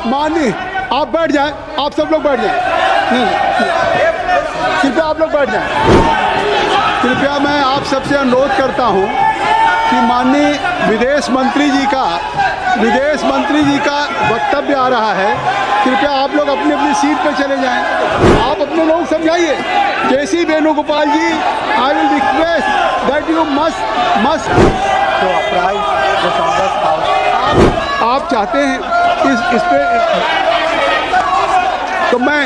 माननीय आप बैठ जाएं, आप सब लोग बैठ जाएं। नहीं, कृपया आप लोग बैठ जाएं। कृपया मैं आप सबसे अनुरोध करता हूं कि माननीय विदेश मंत्री जी का वक्तव्य आ रहा है। कृपया आप लोग अपनी अपनी सीट पर चले जाएं। आप अपने लोग समझाइए। KC Venugopal ji, I will request that you must to apprise this August House. आप चाहते हैं इस पे तो मैं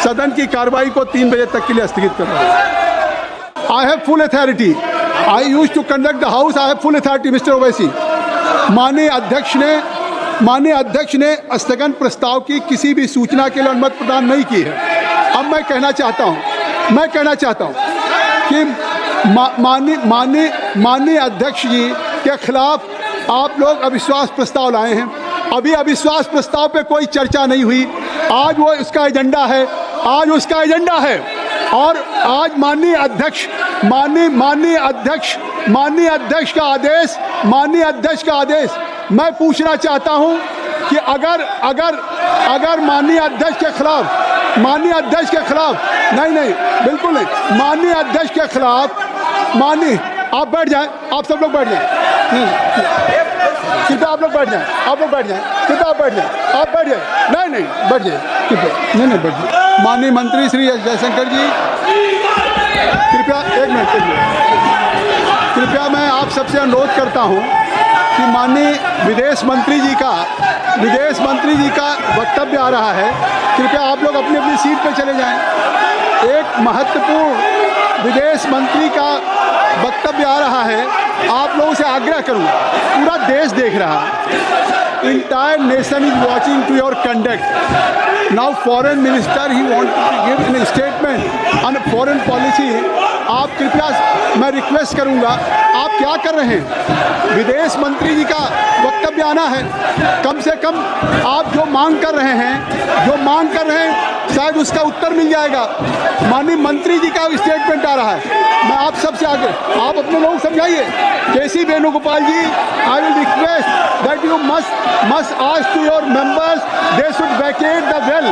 सदन की कार्रवाई को 3 बजे तक के लिए स्थगित कर रहा हूँ। I have full authority, I use to conduct the house, I have full authority mister Owaisi. माननीय अध्यक्ष ने स्थगन प्रस्ताव की किसी भी सूचना के लिए अनुमति प्रदान नहीं की है। अब मैं कहना चाहता हूँ कि माननीय अध्यक्ष जी के खिलाफ आप लोग अविश्वास प्रस्ताव लाए हैं। अभी अविश्वास प्रस्ताव पे कोई चर्चा नहीं हुई। आज वो उसका एजेंडा है और आज माननीय अध्यक्ष का आदेश मैं पूछना चाहता हूं कि अगर माननीय अध्यक्ष के खिलाफ नहीं बिल्कुल नहीं, माननीय अध्यक्ष के खिलाफ आप बैठ जाएं, आप सब लोग बैठ जाएं। कृपया आप लोग बैठ जाएं, कृपया आप बैठ जाएं। नहीं बैठ जाइए, कृपया नहीं बैठ जाइए। माननीय मंत्री श्री एस जयशंकर जी, कृपया एक मिनट के लिए कृपया मैं आप सबसे अनुरोध करता हूं कि माननीय विदेश मंत्री जी का वक्तव्य आ रहा है। कृपया आप लोग अपनी अपनी सीट पर चले जाएं। एक महत्वपूर्ण विदेश मंत्री का वक्तव्य आ रहा है। आप लोगों से आग्रह करूंगा, पूरा देश देख रहा है, entire nation is watching to your conduct. Now foreign minister he want to give an statement on foreign policy. आप कृपया, मैं रिक्वेस्ट करूंगा, आप क्या कर रहे हैं? विदेश मंत्री जी का वक्तव्य आना है। कम से कम आप जो मांग कर रहे हैं शायद उसका उत्तर मिल जाएगा। माननीय मंत्री जी का स्टेटमेंट आ रहा है। मैं आप सबसे आगे, आप अपने लोग समझाइए। KC Venugopal ji, I will request that you must ask to your members they should vacate the well.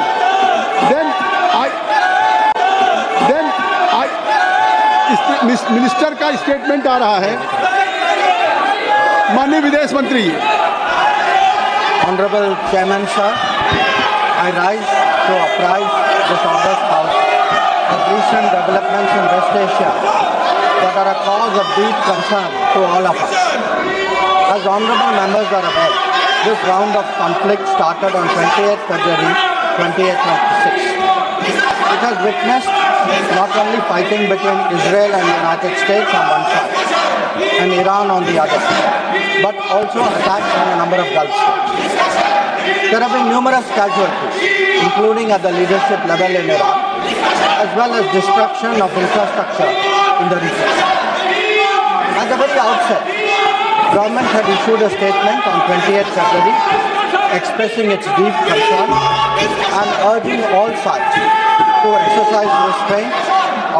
Then minister का स्टेटमेंट आ रहा है। माननीय विदेश मंत्री जी। Honorable Chairman sir, I rise to apprise this August House of recent developments in West Asia that are a cause of deep concern to all of us. As honorable members are aware, this round of conflict started on 28th February 2026. It has witnessed not only fighting between Israel and the United States on one side and Iran on the other, but also attacks on a number of Gulf states. There have been numerous casualties, including at the leadership level in Iran, as well as destruction of infrastructure in the region. At the very outset, government had issued a statement on 28th February expressing its deep concern and urging all sides to exercise restraint,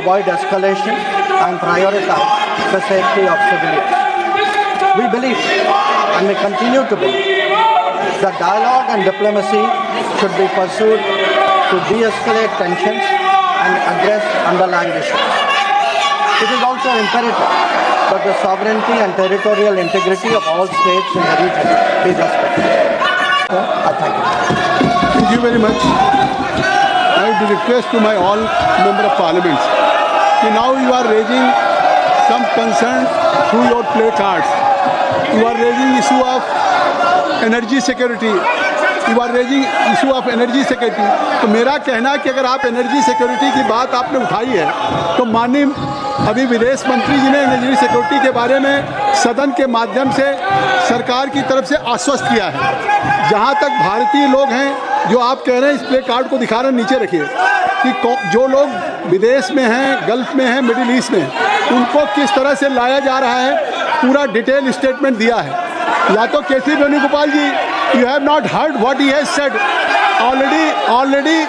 avoid escalation and prioritize the safety of civilians. We believe and we continue to believe that dialogue and diplomacy should be pursued to de-escalate tensions and address underlying issues. It is also imperative that the sovereignty and territorial integrity of all states in the region be respected. Thank you. Thank you very much. I would request to my all member of parliaments कि now you are raising some concern through your placards. You are raising issue of energy security. You are raising issue of energy security. तो मेरा कहना है कि अगर आप energy security की बात आपने उठाई है तो माननीय अभी विदेश मंत्री जी ने एनर्जी सिक्योरिटी के बारे में सदन के माध्यम से सरकार की तरफ से आश्वस्त किया है। जहाँ तक भारतीय लोग हैं जो आप कह रहे हैं, इस प्ले कार्ड को दिखा रहे हैं, नीचे रखिए कि जो लोग विदेश में हैं, गल्फ में हैं, मिडिल ईस्ट में, उनको किस तरह से लाया जा रहा है, पूरा डिटेल स्टेटमेंट दिया है। या तो KC Venugopal ji, you have not heard what he has said already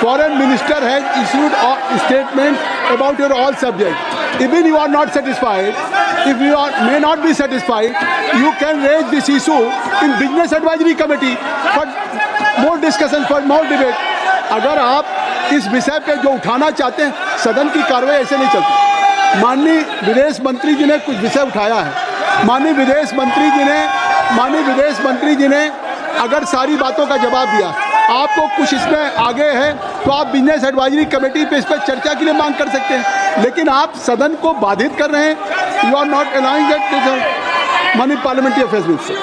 foreign minister has issued a statement about your all subject. Even you are not satisfied, if you may not be satisfied, you can raise this issue in Business Advisory Committee for more discussion, for more debate. अगर आप इस विषय पे जो उठाना चाहते हैं, सदन की कार्रवाई ऐसे नहीं चलती। माननीय विदेश मंत्री जी ने कुछ विषय उठाया है। माननीय विदेश मंत्री जी ने अगर सारी बातों का जवाब दिया, आपको कुछ इसमें आगे है तो आप बिजनेस एडवाइजरी कमेटी पे इस पर चर्चा के लिए मांग कर सकते हैं, लेकिन आप सदन को बाधित कर रहे हैं। You are not allowing that to the माननीय parliamentary affairs minister.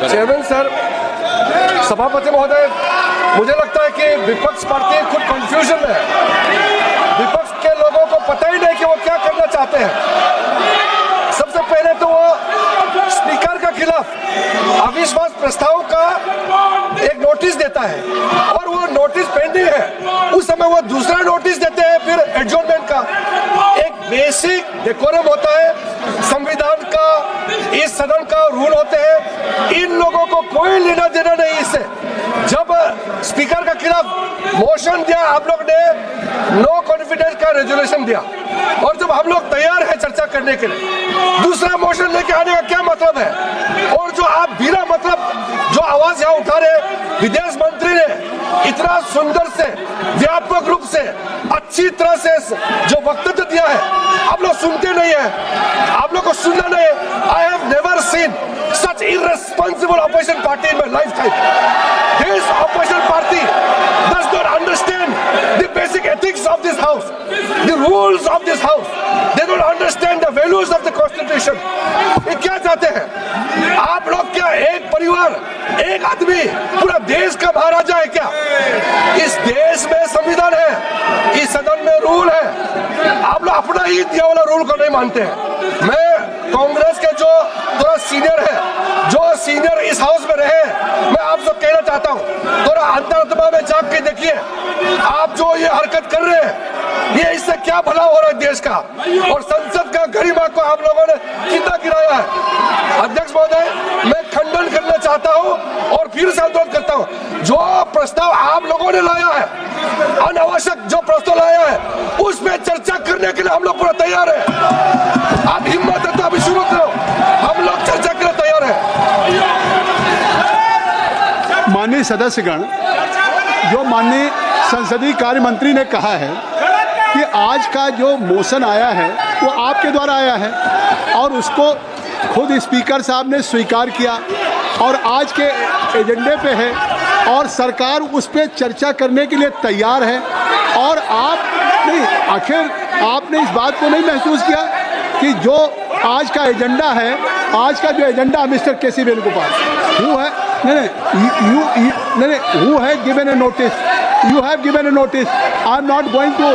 Chairman sir, सभापति महोदय, मुझे लगता है कि विपक्ष पार्टी खुद कंफ्यूजन में है। विपक्ष के लोगों को पता ही नहीं कि वो क्या करना चाहते हैं। सबसे पहले तो वो स्पीकर के खिलाफ अविश्वास प्रस्ताव का एक नोटिस देता है और वो नोटिस पेंडिंग है, उस समय वो दूसरा नोटिस देते हैं फिर एडजॉर्नमेंट का। एक बेसिक डेकोरम होता है, संविधान का, इस सदन का रूल होते हैं। इन लोगों को कोई लेना देना नहीं इससे। जब स्पीकर के खिलाफ मोशन दिया, आप लोग ने नो कॉन्फिडेंस का रेजोल्यूशन दिया, और जब हम लोग तैयार हैं चर्चा करने के लिए, दूसरा मोशन लेके आने का क्या मतलब है? और जो आप बिना मतलब जो आवाज यहाँ उठा रहे, विदेश मंत्री ने इतना सुंदर से, व्यापक रूप से, अच्छी तरह से जो वक्तव्य दिया है, आप लोग सुनते नहीं है, आप लोग को सुनना नहीं है। I have never seen such irresponsible opposition party in my lifetime. This opposition party does not understand the basic ethics of this house, the rules of this house. They don't understand the values of the constitution. ये क्या चाहते हैं? आप लोग क्या एक परिवार, एक आदमी पूरा देश का महाराजा है क्या? इस देश में संविधान है, इस सदन में रूल है, आप लोग अपना ही दिया वाला रूल को नहीं मानते हैं। मैं कांग्रेस के जो थोड़ा सीनियर है, जो सीनियर इस हाउस में रहे, मैं आपसे कहना चाहता हूँ, थोड़ा अंतरात्मा में झांक के देखिए, आप जो ये हरकत कर रहे हैं, ये इससे क्या भला हो रहा है देश का और संसद का गरिमा को आप लोगों ने कितना गिराया है। अध्यक्ष महोदय, मैं खंडन करना चाहता हूँ और फिर से अनुरोध करता हूँ, जो प्रस्ताव आप लोगों ने लाया है, अनावश्यक जो प्रस्ताव लाया है, उसमें चर्चा करने के लिए हम लोग पूरा तैयार है। आप हिम्मत है तो अभी शुरू करो, हम लोग चर्चा के लिए तैयार है। माननीय सदस्यगण, जो माननीय संसदीय कार्य मंत्री ने कहा है कि आज का जो मोशन आया है वो आपके द्वारा आया है और उसको खुद स्पीकर साहब ने स्वीकार किया और आज के एजेंडे पे है और सरकार उस पर चर्चा करने के लिए तैयार है। और आप नहीं, आखिर आपने इस बात को नहीं महसूस किया कि जो आज का एजेंडा है, आज का जो एजेंडा मिस्टर केसी वेणुगोपाल, वो है who has given a notice? You have given a notice. I am not going to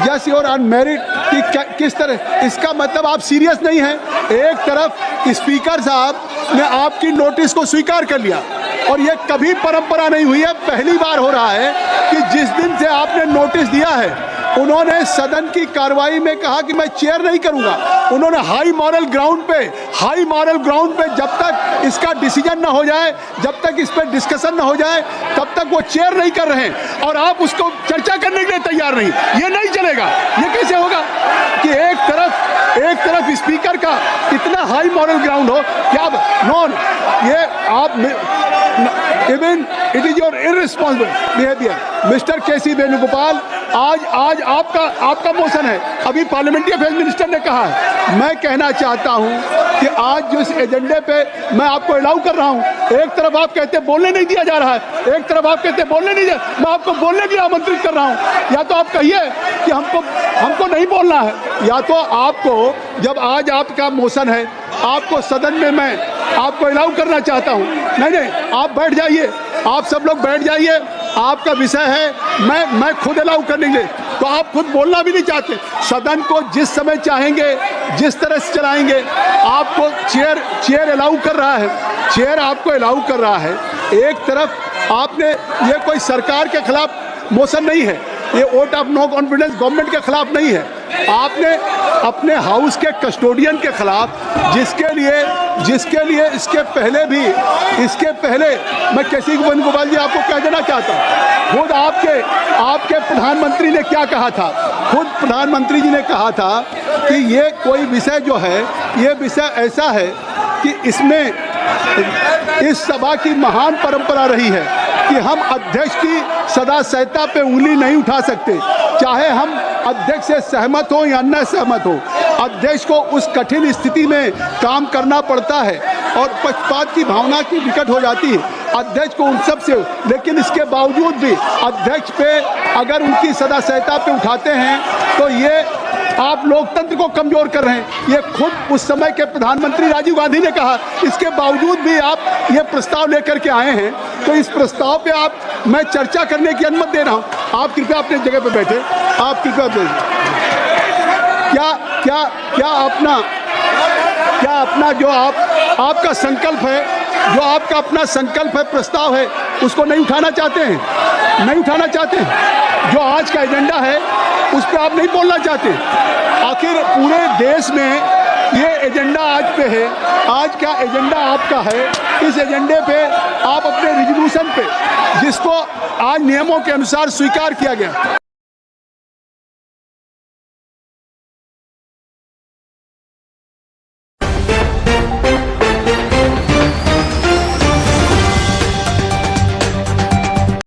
judge your unmarried कि किस तरह, इसका मतलब आप सीरियस नहीं हैं। एक तरफ स्पीकर साहब ने आपकी नोटिस को स्वीकार कर लिया और ये कभी परंपरा नहीं हुई है, पहली बार हो रहा है कि जिस दिन से आपने नोटिस दिया है, उन्होंने सदन की कार्रवाई में कहा कि मैं चेयर नहीं करूंगा। उन्होंने हाई मॉरल ग्राउंड पे जब तक इसका डिसीजन ना हो जाए, जब तक इस पर डिस्कशन ना हो जाए, तब तक वो चेयर नहीं कर रहे हैं और आप उसको चर्चा करने के लिए तैयार नहीं। ये नहीं चलेगा। ये कैसे होगा कि एक तरफ स्पीकर का इतना हाई मॉरल ग्राउंड हो क्या नॉन, ये आप even it is your irresponsible behaviour. Mister KC Venugopal, आज आपका मोशन है, अभी पार्लियामेंट्री अफेयर्स मिनिस्टर ने कहा है। मैं कहना चाहता हूं कि आज जो इस एजेंडे पे मैं आपको अलाउ कर रहा हूं, एक तरफ आप कहते हैं बोलने नहीं दिया जा रहा है, एक तरफ आप कहते हैं बोलने नहीं दिया, मैं आपको बोलने के लिए आमंत्रित कर रहा हूं। या तो आप कहिए कि हमको नहीं बोलना है, या तो आपको, जब आज आपका मोशन है, आपको सदन में मैं आपको अलाउ करना चाहता हूं। नहीं, आप बैठ जाइए, आप सब लोग बैठ जाइए, आपका विषय है, मैं खुद अलाउ करने के लिए, तो आप खुद बोलना भी नहीं चाहते। सदन को जिस समय चाहेंगे, जिस तरह से चलाएंगे, आपको चेयर अलाउ कर रहा है, चेयर आपको अलाउ कर रहा है। एक तरफ आपने, ये कोई सरकार के खिलाफ मोशन नहीं है, ये vote of no confidence government के खिलाफ नहीं है, आपने अपने हाउस के कस्टोडियन के खिलाफ, जिसके लिए इसके पहले मैं केसी वेणुगोपाल जी आपको कह देना चाहता हूँ, खुद आपके प्रधानमंत्री ने क्या कहा था खुद प्रधानमंत्री जी ने कहा था कि ये कोई विषय जो है, ये विषय ऐसा है कि इसमें इस सभा की महान परंपरा रही है कि हम अध्यक्ष की सदा सहता पे उंगली नहीं उठा सकते, चाहे हम अध्यक्ष से सहमत हो या न सहमत हो। अध्यक्ष को उस कठिन स्थिति में काम करना पड़ता है और पक्षपात की भावना की विकट हो जाती है अध्यक्ष को उन सब से, लेकिन इसके बावजूद भी अध्यक्ष पे अगर उनकी सदा सहता पे उठाते हैं तो ये आप लोकतंत्र को कमजोर कर रहे हैं। ये खुद उस समय के प्रधानमंत्री राजीव गांधी ने कहा, इसके बावजूद भी आप ये प्रस्ताव लेकर के आए हैं, तो इस प्रस्ताव पे मैं चर्चा करने की अनुमति दे रहा हूं। आप कृपया अपने जगह पे बैठे, आप कृपया क्या अपना जो आपका संकल्प है, जो आपका अपना संकल्प है, प्रस्ताव है, उसको नहीं उठाना चाहते हैं? नहीं उठाना चाहते हैं? जो आज का एजेंडा है उस पर आप नहीं बोलना चाहते? आखिर पूरे देश में ये एजेंडा आज पे है, आज का एजेंडा आपका है, इस एजेंडे पे आप अपने रिजोल्यूशन पे, जिसको आज नियमों के अनुसार स्वीकार किया गया,